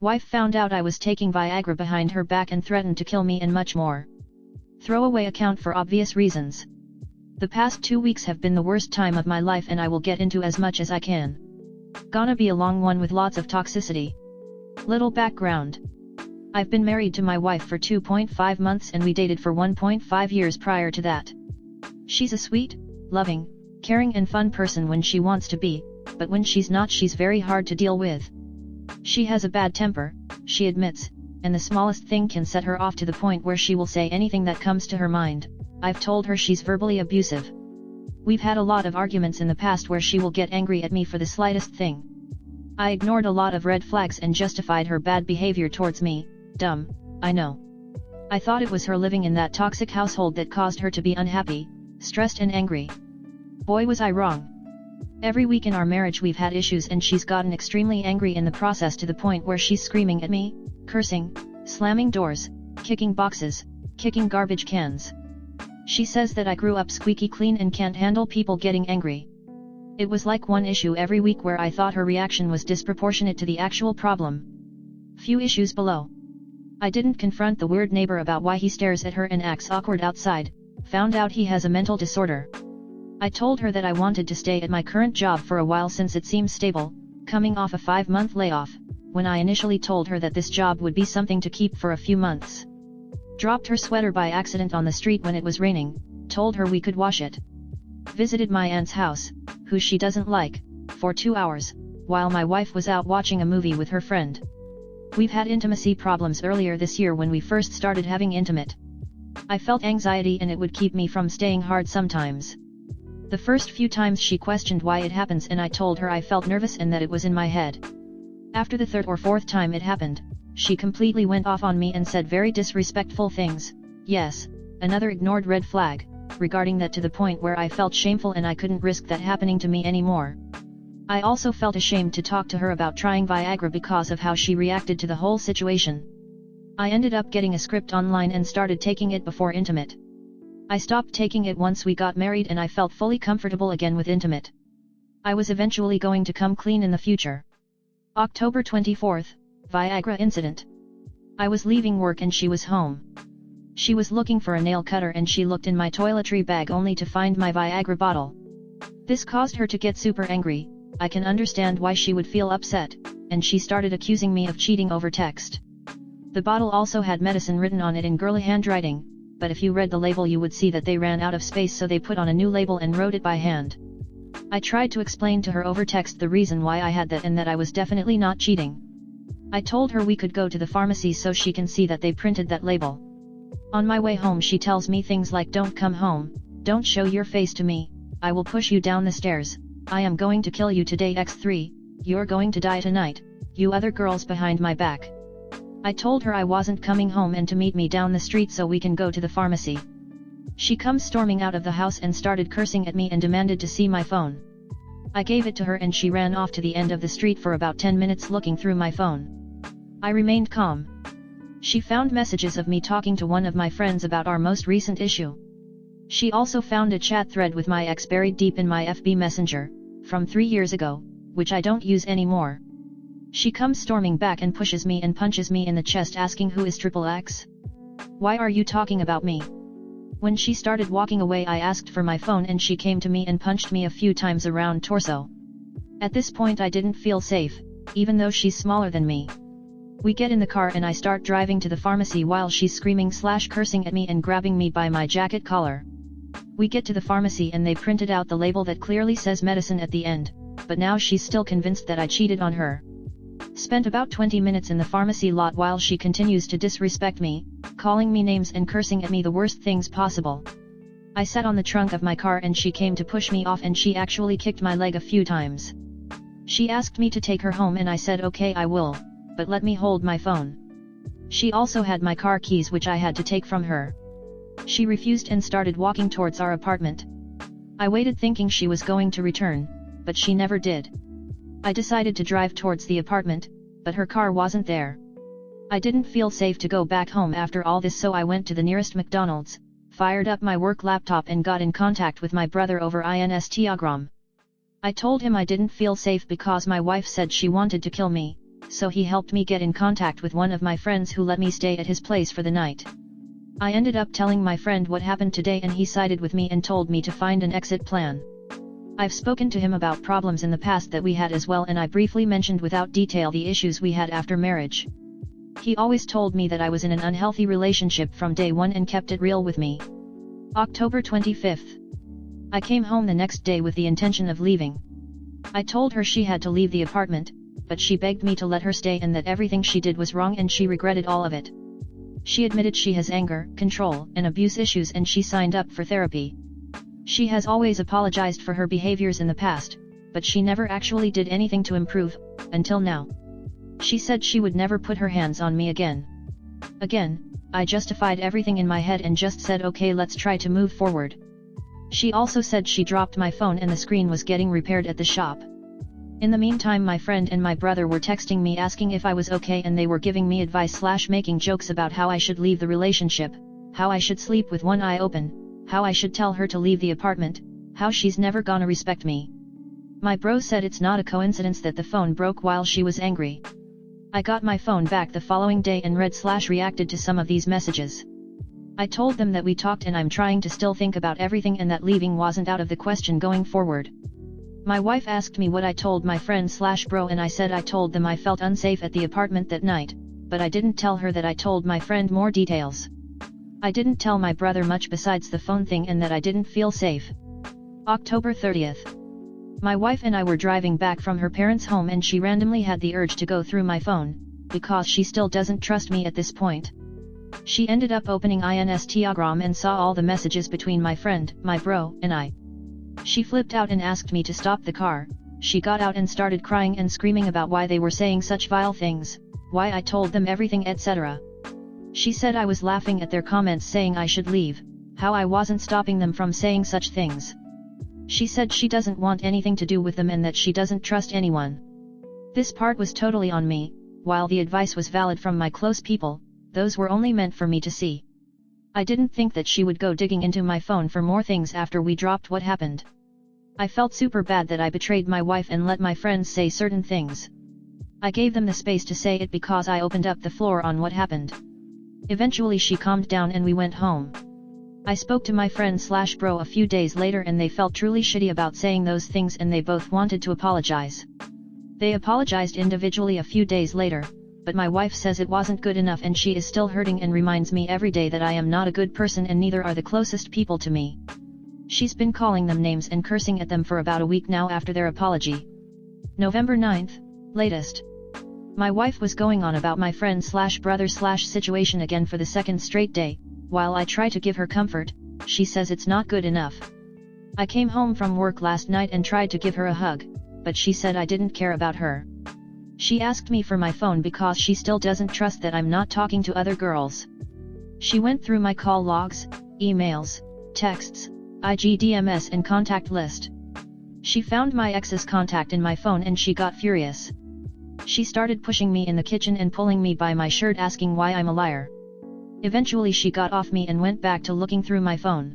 Wife found out I was taking Viagra behind her back and threatened to kill me and much more. Throwaway account for obvious reasons. The past 2 weeks have been the worst time of my life and I will get into as much as I can. Gonna be a long one with lots of toxicity. Little background. I've been married to my wife for 2.5 months and we dated for 1.5 years prior to that. She's a sweet, loving, caring and fun person when she wants to be, but when she's not she's very hard to deal with. She has a bad temper, she admits, and the smallest thing can set her off to the point where she will say anything that comes to her mind. I've told her she's verbally abusive. We've had a lot of arguments in the past where she will get angry at me for the slightest thing. I ignored a lot of red flags and justified her bad behavior towards me. Dumb, I know. I thought it was her living in that toxic household that caused her to be unhappy, stressed and angry. Boy was I wrong. Every week in our marriage we've had issues and she's gotten extremely angry in the process to the point where she's screaming at me, cursing, slamming doors, kicking boxes, kicking garbage cans. She says that I grew up squeaky clean and can't handle people getting angry. It was like one issue every week where I thought her reaction was disproportionate to the actual problem. Few issues below. I didn't confront the weird neighbor about why he stares at her and acts awkward outside, found out he has a mental disorder. I told her that I wanted to stay at my current job for a while since it seems stable, coming off a 5-month layoff, when I initially told her that this job would be something to keep for a few months. Dropped her sweater by accident on the street when it was raining, told her we could wash it. Visited my aunt's house, who she doesn't like, for 2 hours, while my wife was out watching a movie with her friend. We've had intimacy problems earlier this year when we first started having intimate. I felt anxiety and it would keep me from staying hard sometimes. The first few times she questioned why it happens and I told her I felt nervous and that it was in my head. After the third or fourth time it happened, she completely went off on me and said very disrespectful things. Yes, another ignored red flag, regarding that to the point where I felt shameful and I couldn't risk that happening to me anymore. I also felt ashamed to talk to her about trying Viagra because of how she reacted to the whole situation. I ended up getting a script online and started taking it before intimate. I stopped taking it once we got married and I felt fully comfortable again with intimate. I was eventually going to come clean in the future. October 24th, Viagra incident. I was leaving work and she was home. She was looking for a nail cutter and she looked in my toiletry bag only to find my Viagra bottle. This caused her to get super angry. I can understand why she would feel upset, and she started accusing me of cheating over text. The bottle also had medicine written on it in girly handwriting, but if you read the label you would see that they ran out of space so they put on a new label and wrote it by hand. I tried to explain to her over text the reason why I had that and that I was definitely not cheating. I told her we could go to the pharmacy so she can see that they printed that label. On my way home she tells me things like don't come home, don't show your face to me, I will push you down the stairs, I am going to kill you today x3, you're going to die tonight, you other girls behind my back. I told her I wasn't coming home and to meet me down the street so we can go to the pharmacy. She comes storming out of the house and started cursing at me and demanded to see my phone. I gave it to her and she ran off to the end of the street for about 10 minutes looking through my phone. I remained calm. She found messages of me talking to one of my friends about our most recent issue. She also found a chat thread with my ex buried deep in my FB Messenger, from 3 years ago, which I don't use anymore. She comes storming back and pushes me and punches me in the chest asking who is XXX? Why are you talking about me? When she started walking away I asked for my phone and she came to me and punched me a few times around torso. At this point I didn't feel safe, even though she's smaller than me. We get in the car and I start driving to the pharmacy while she's screaming/cursing at me and grabbing me by my jacket collar. We get to the pharmacy and they printed out the label that clearly says medicine at the end, but now she's still convinced that I cheated on her. Spent about 20 minutes in the pharmacy lot while she continues to disrespect me, calling me names and cursing at me the worst things possible. I sat on the trunk of my car and she came to push me off and she actually kicked my leg a few times. She asked me to take her home and I said okay I will, but let me hold my phone. She also had my car keys which I had to take from her. She refused and started walking towards our apartment. I waited thinking she was going to return, but she never did. I decided to drive towards the apartment, but her car wasn't there. I didn't feel safe to go back home after all this so I went to the nearest McDonald's, fired up my work laptop and got in contact with my brother over Instagram. I told him I didn't feel safe because my wife said she wanted to kill me, so he helped me get in contact with one of my friends who let me stay at his place for the night. I ended up telling my friend what happened today and he sided with me and told me to find an exit plan. I've spoken to him about problems in the past that we had as well, and I briefly mentioned without detail the issues we had after marriage. He always told me that I was in an unhealthy relationship from day one and kept it real with me. October 25th. I came home the next day with the intention of leaving. I told her she had to leave the apartment, but she begged me to let her stay and that everything she did was wrong and she regretted all of it. She admitted she has anger, control, and abuse issues and she signed up for therapy. She has always apologized for her behaviors in the past, but she never actually did anything to improve, until now. She said she would never put her hands on me again. I justified everything in my head and just said okay, let's try to move forward. She also said she dropped my phone and the screen was getting repaired at the shop. In the meantime, my friend and my brother were texting me asking if I was okay, and they were giving me advice/making jokes about how I should leave the relationship, how I should sleep with one eye open, how I should tell her to leave the apartment, how she's never gonna respect me. My bro said it's not a coincidence that the phone broke while she was angry. I got my phone back the following day and read/reacted to some of these messages. I told them that we talked and I'm trying to still think about everything and that leaving wasn't out of the question going forward. My wife asked me what I told my friend/bro and I said I told them I felt unsafe at the apartment that night, but I didn't tell her that I told my friend more details. I didn't tell my brother much besides the phone thing and that I didn't feel safe. October 30th. My wife and I were driving back from her parents' home and she randomly had the urge to go through my phone, because she still doesn't trust me at this point. She ended up opening Instagram and saw all the messages between my friend, my bro, and I. She flipped out and asked me to stop the car. She got out and started crying and screaming about why they were saying such vile things, why I told them everything, etc. She said I was laughing at their comments saying I should leave, how I wasn't stopping them from saying such things. She said she doesn't want anything to do with them and that she doesn't trust anyone. This part was totally on me. While the advice was valid from my close people, those were only meant for me to see. I didn't think that she would go digging into my phone for more things after we dropped what happened. I felt super bad that I betrayed my wife and let my friends say certain things. I gave them the space to say it because I opened up the floor on what happened. Eventually she calmed down and we went home. I spoke to my friend/bro a few days later and they felt truly shitty about saying those things and they both wanted to apologize. They apologized individually a few days later, but my wife says it wasn't good enough and she is still hurting and reminds me every day that I am not a good person and neither are the closest people to me. She's been calling them names and cursing at them for about a week now after their apology. November 9th, latest. My wife was going on about my friend/brother/situation again for the second straight day. While I try to give her comfort, she says it's not good enough. I came home from work last night and tried to give her a hug, but she said I didn't care about her. She asked me for my phone because she still doesn't trust that I'm not talking to other girls. She went through my call logs, emails, texts, IGDMS and contact list. She found my ex's contact in my phone and she got furious. She started pushing me in the kitchen and pulling me by my shirt asking why I'm a liar. Eventually she got off me and went back to looking through my phone.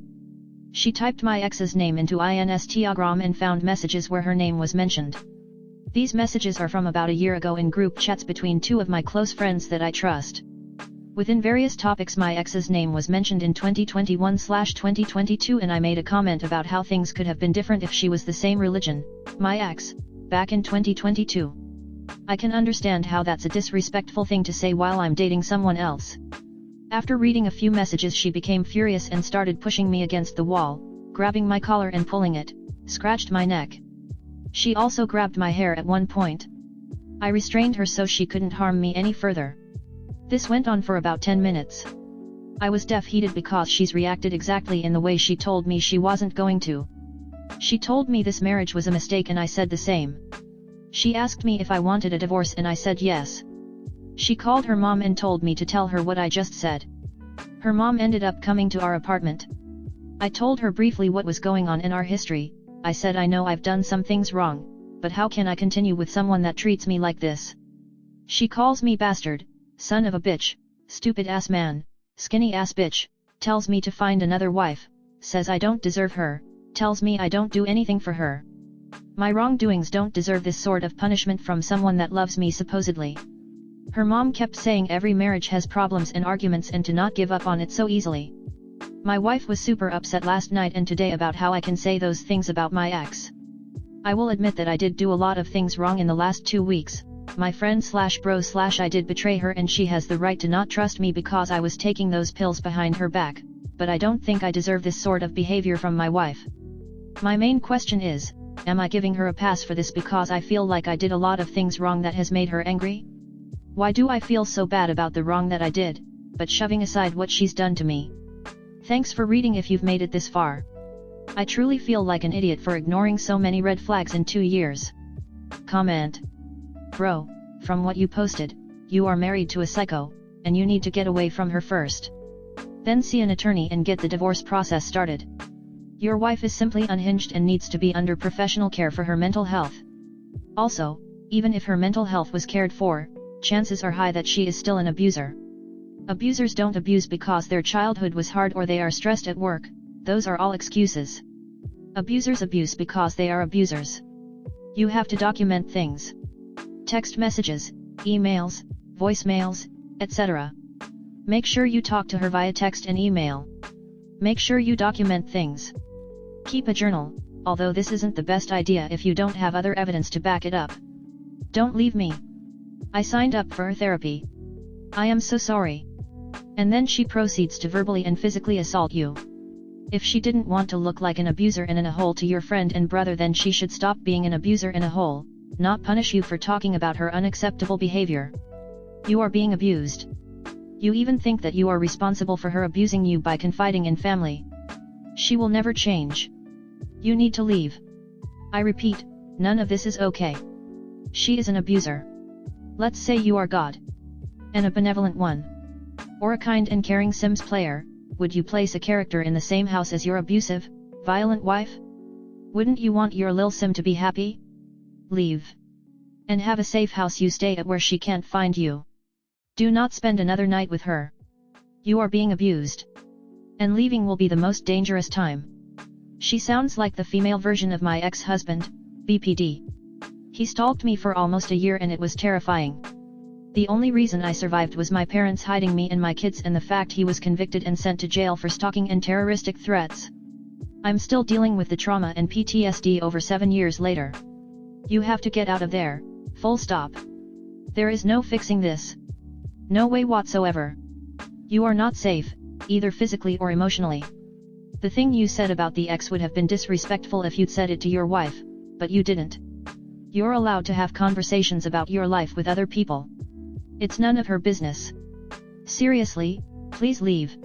She typed my ex's name into Instagram and found messages where her name was mentioned. These messages are from about a year ago in group chats between two of my close friends that I trust. Within various topics my ex's name was mentioned in 2021/2022 and I made a comment about how things could have been different if she was the same religion, my ex, back in 2022. I can understand how that's a disrespectful thing to say while I'm dating someone else. After reading a few messages she became furious and started pushing me against the wall, grabbing my collar and pulling it, scratched my neck. She also grabbed my hair at one point. I restrained her so she couldn't harm me any further. This went on for about 10 minutes. I was heated because she's reacted exactly in the way she told me she wasn't going to. She told me this marriage was a mistake and I said the same. She asked me if I wanted a divorce and I said yes. She called her mom and told me to tell her what I just said. Her mom ended up coming to our apartment. I told her briefly what was going on in our history. I said I know I've done some things wrong, but how can I continue with someone that treats me like this? She calls me bastard, son of a bitch, stupid ass man, skinny ass bitch, tells me to find another wife, says I don't deserve her, tells me I don't do anything for her. My wrongdoings don't deserve this sort of punishment from someone that loves me supposedly. Her mom kept saying every marriage has problems and arguments and to not give up on it so easily. My wife was super upset last night and today about how I can say those things about my ex. I will admit that I did do a lot of things wrong in the last 2 weeks. My friend / bro / I did betray her and she has the right to not trust me because I was taking those pills behind her back, but I don't think I deserve this sort of behavior from my wife. My main question is, am I giving her a pass for this because I feel like I did a lot of things wrong that has made her angry? Why do I feel so bad about the wrong that I did, but shoving aside what she's done to me? Thanks for reading if you've made it this far. I truly feel like an idiot for ignoring so many red flags in 2 years. Comment. Bro, from what you posted, you are married to a psycho, and you need to get away from her first. Then see an attorney and get the divorce process started. Your wife is simply unhinged and needs to be under professional care for her mental health. Also, even if her mental health was cared for, chances are high that she is still an abuser. Abusers don't abuse because their childhood was hard or they are stressed at work, those are all excuses. Abusers abuse because they are abusers. You have to document things. Text messages, emails, voicemails, etc. Make sure you talk to her via text and email. Make sure you document things. Keep a journal, although this isn't the best idea if you don't have other evidence to back it up. Don't leave me. I signed up for therapy. I am so sorry. And then she proceeds to verbally and physically assault you. If she didn't want to look like an abuser and in a hole to your friend and brother, then she should stop being an abuser in a hole, not punish you for talking about her unacceptable behavior. You are being abused. You even think that you are responsible for her abusing you by confiding in family. She will never change. You need to leave. I repeat, none of this is okay. She is an abuser. Let's say you are God. And a benevolent one. Or a kind and caring Sims player, would you place a character in the same house as your abusive, violent wife? Wouldn't you want your lil Sim to be happy? Leave. And have a safe house you stay at where she can't find you. Do not spend another night with her. You are being abused. And leaving will be the most dangerous time. She sounds like the female version of my ex-husband, BPD. He stalked me for almost a year and it was terrifying. The only reason I survived was my parents hiding me and my kids and the fact he was convicted and sent to jail for stalking and terroristic threats. I'm still dealing with the trauma and PTSD over 7 years later. You have to get out of there, full stop. There is no fixing this. No way whatsoever. You are not safe, either physically or emotionally. The thing you said about the ex would have been disrespectful if you'd said it to your wife, but you didn't. You're allowed to have conversations about your life with other people. It's none of her business. Seriously, please leave.